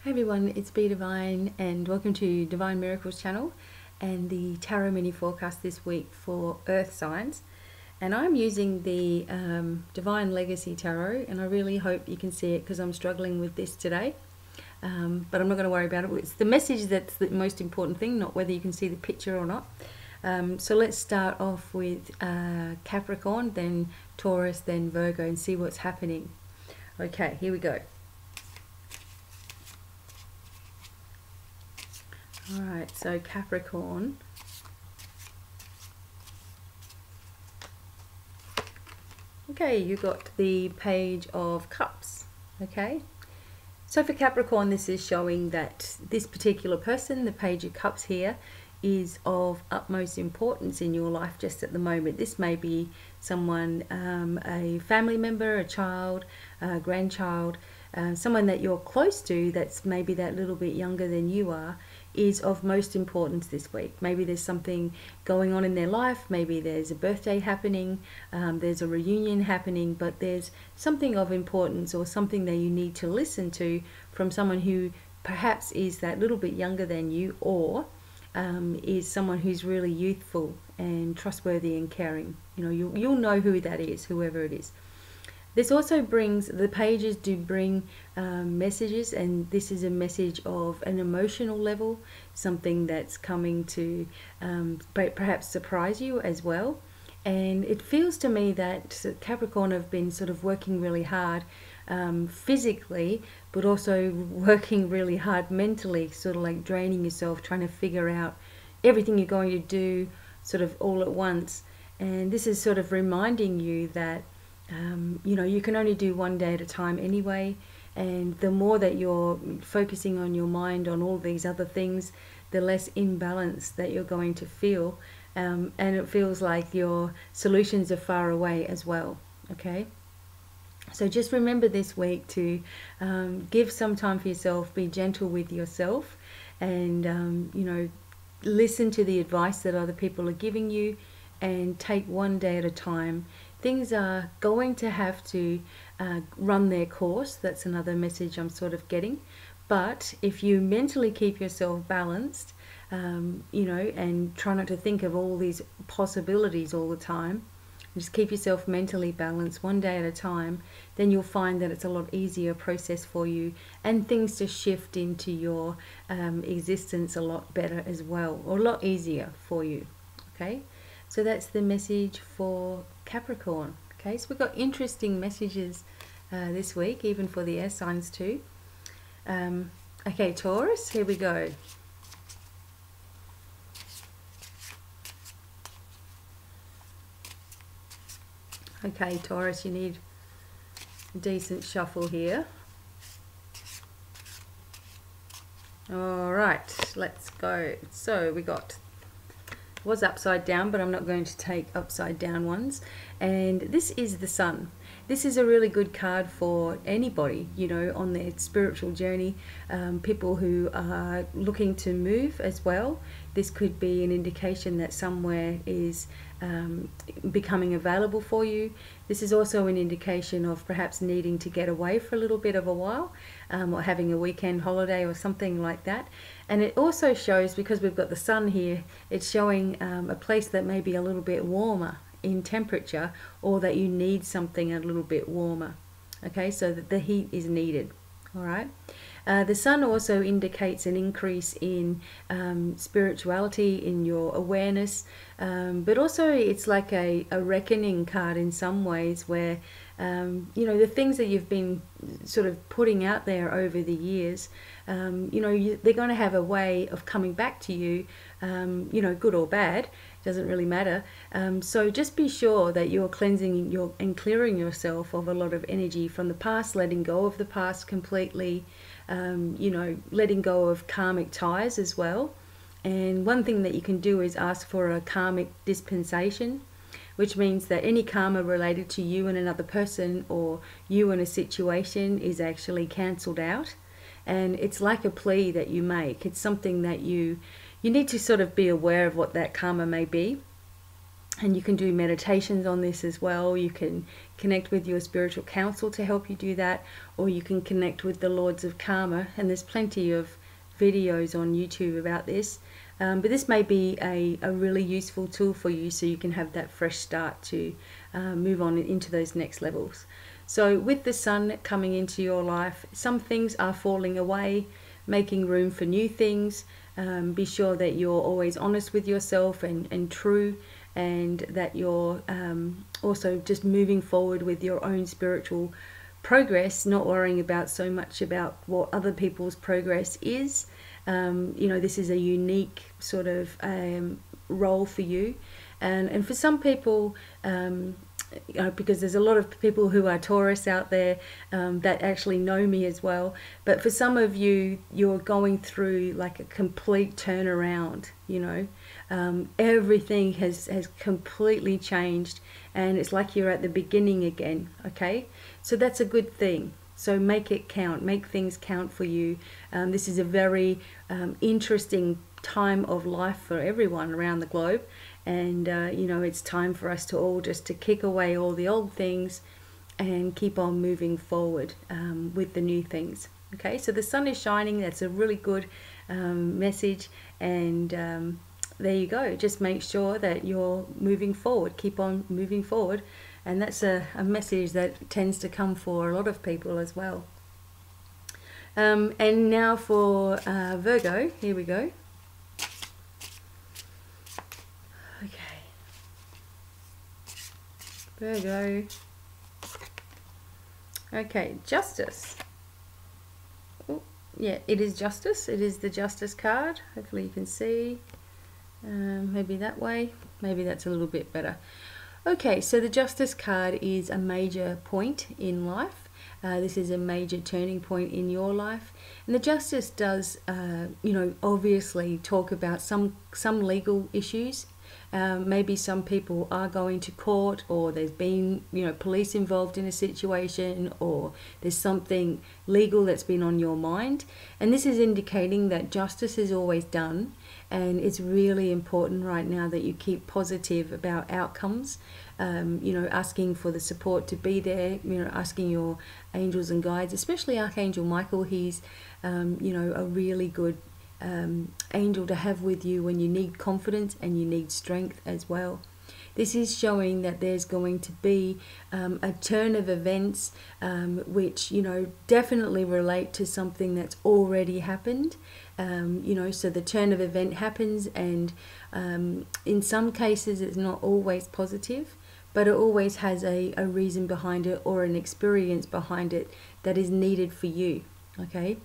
Hey everyone, it's BDevine and welcome to Divine Miracles channel and the Tarot mini forecast this week for Earth signs. And I'm using the Divine Legacy Tarot, and I really hope you can see it because I'm struggling with this today. But I'm not going to worry about it. It's the message that's the most important thing, not whether you can see the picture or not. So let's start off with Capricorn, then Taurus, then Virgo, and see what's happening. Okay, here we go. Alright, so Capricorn. Okay, you got the Page of Cups. Okay, so for Capricorn, this is showing that this particular person, the Page of Cups here, is of utmost importance in your life just at the moment. This may be someone, a family member, a child, a grandchild, someone that you're close to that's maybe that little bit younger than you are, is of most importance this week. Maybe there's something going on in their life, maybe there's a birthday happening, there's a reunion happening, but there's something of importance or something that you need to listen to from someone who perhaps is that little bit younger than you, or is someone who's really youthful and trustworthy and caring. You know, you'll know who that is, whoever it is. This also brings, the pages do bring messages, and this is a message of an emotional level, something that's coming to perhaps surprise you as well. And it feels to me that Capricorn have been sort of working really hard physically, but also working really hard mentally, sort of like draining yourself, trying to figure out everything you're going to do sort of all at once. And this is sort of reminding you that you know, you can only do one day at a time anyway, and the more that you're focusing on your mind on all these other things, the less imbalance that you're going to feel, and it feels like your solutions are far away as well. Okay, so just remember this week to give some time for yourself, be gentle with yourself, and you know, listen to the advice that other people are giving you, and take one day at a time. Things are going to have to run their course. That's another message I'm sort of getting. But if you mentally keep yourself balanced, you know, and try not to think of all these possibilities all the time, just keep yourself mentally balanced one day at a time, then you'll find that it's a lot easier process for you, and things to shift into your existence a lot better as well, or a lot easier for you. Okay, so that's the message for Capricorn. Okay, so we've got interesting messages this week, even for the air signs too. Okay, Taurus, here we go. Okay, Taurus, you need a decent shuffle here. All right, let's go. So we got, was upside down, but I'm not going to take upside down ones. And this is the Sun. This is a really good card for anybody, you know, on their spiritual journey, people who are looking to move as well. This could be an indication that somewhere is becoming available for you. This is also an indication of perhaps needing to get away for a little bit of a while, or having a weekend holiday or something like that. And it also shows, because we've got the Sun here, it's showing a place that may be a little bit warmer in temperature, or that you need something a little bit warmer. Okay, so that the heat is needed. All right. The Sun also indicates an increase in spirituality, in your awareness, but also it's like a reckoning card in some ways, where you know, the things that you've been sort of putting out there over the years, you know, they're going to have a way of coming back to you, you know, good or bad, doesn't really matter. So just be sure that you're cleansing and clearing yourself of a lot of energy from the past, letting go of the past completely, you know, letting go of karmic ties as well. And one thing that you can do is ask for a karmic dispensation, which means that any karma related to you and another person, or you and a situation, is actually cancelled out. And it's like a plea that you make. It's something that you need to sort of be aware of what that karma may be. And you can do meditations on this as well. You can connect with your spiritual council to help you do that, or you can connect with the Lords of Karma, and there's plenty of videos on YouTube about this. But this may be a really useful tool for you, so you can have that fresh start to move on into those next levels. So with the sun coming into your life, some things are falling away, making room for new things. Be sure that you're always honest with yourself and true, and that you're also just moving forward with your own spiritual progress, not worrying about so much about what other people's progress is. You know, this is a unique sort of role for you, and for some people, you know, because there's a lot of people who are Taurus out there that actually know me as well, but for some of you, you're going through like a complete turnaround, you know. Everything has completely changed, and it's like you're at the beginning again, okay? So that's a good thing. So make it count, make things count for you. This is a very interesting time of life for everyone around the globe, and you know, it's time for us to all just to kick away all the old things and keep on moving forward with the new things. Okay, so the sun is shining. That's a really good message, and there you go. Just make sure that you're moving forward, keep on moving forward, and that's a message that tends to come for a lot of people as well. And now for Virgo, here we go. Okay, Virgo. Okay, justice. Oh, yeah, it is justice. It is the justice card. Hopefully you can see. Maybe that way. Maybe that's a little bit better. Okay, so the justice card is a major point in life. This is a major turning point in your life, and the justice does, you know, obviously talk about some legal issues. Maybe some people are going to court, or there's been, you know, police involved in a situation, or there's something legal that's been on your mind, and this is indicating that justice is always done. And it's really important right now that you keep positive about outcomes, you know, asking for the support to be there, you know, asking your angels and guides, especially Archangel Michael. He's, you know, a really good angel to have with you when you need confidence and you need strength as well. This is showing that there's going to be a turn of events which, you know, definitely relate to something that's already happened. You know, so the turn of event happens, and in some cases it's not always positive, but it always has a reason behind it, or an experience behind it that is needed for you, okay?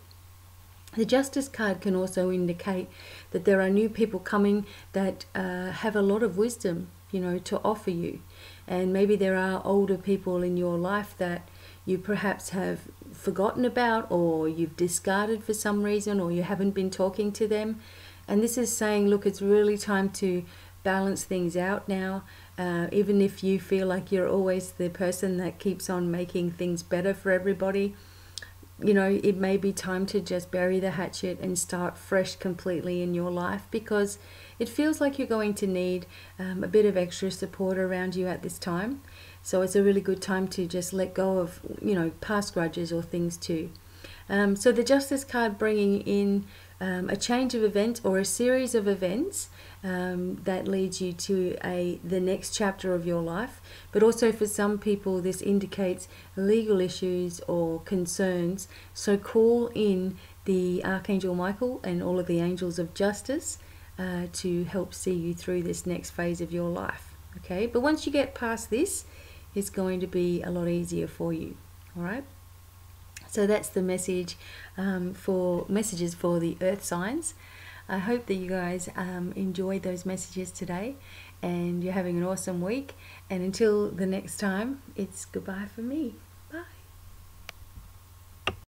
The Justice card can also indicate that there are new people coming that have a lot of wisdom, you know, to offer you. And maybe there are older people in your life that you perhaps have forgotten about, or you've discarded for some reason, or you haven't been talking to them. And this is saying, look, it's really time to balance things out now. Even if you feel like you're always the person that keeps on making things better for everybody, you know, it may be time to just bury the hatchet and start fresh completely in your life, because it feels like you're going to need a bit of extra support around you at this time. So it's a really good time to just let go of, you know, past grudges or things too. So the Justice card bringing in a change of events, or a series of events that leads you to the next chapter of your life. But also for some people this indicates legal issues or concerns. So call in the Archangel Michael and all of the angels of justice to help see you through this next phase of your life. Okay, but once you get past this, it's going to be a lot easier for you. All right. So that's the message for messages for the earth signs. I hope that you guys enjoyed those messages today, and you're having an awesome week. And until the next time, it's goodbye for me.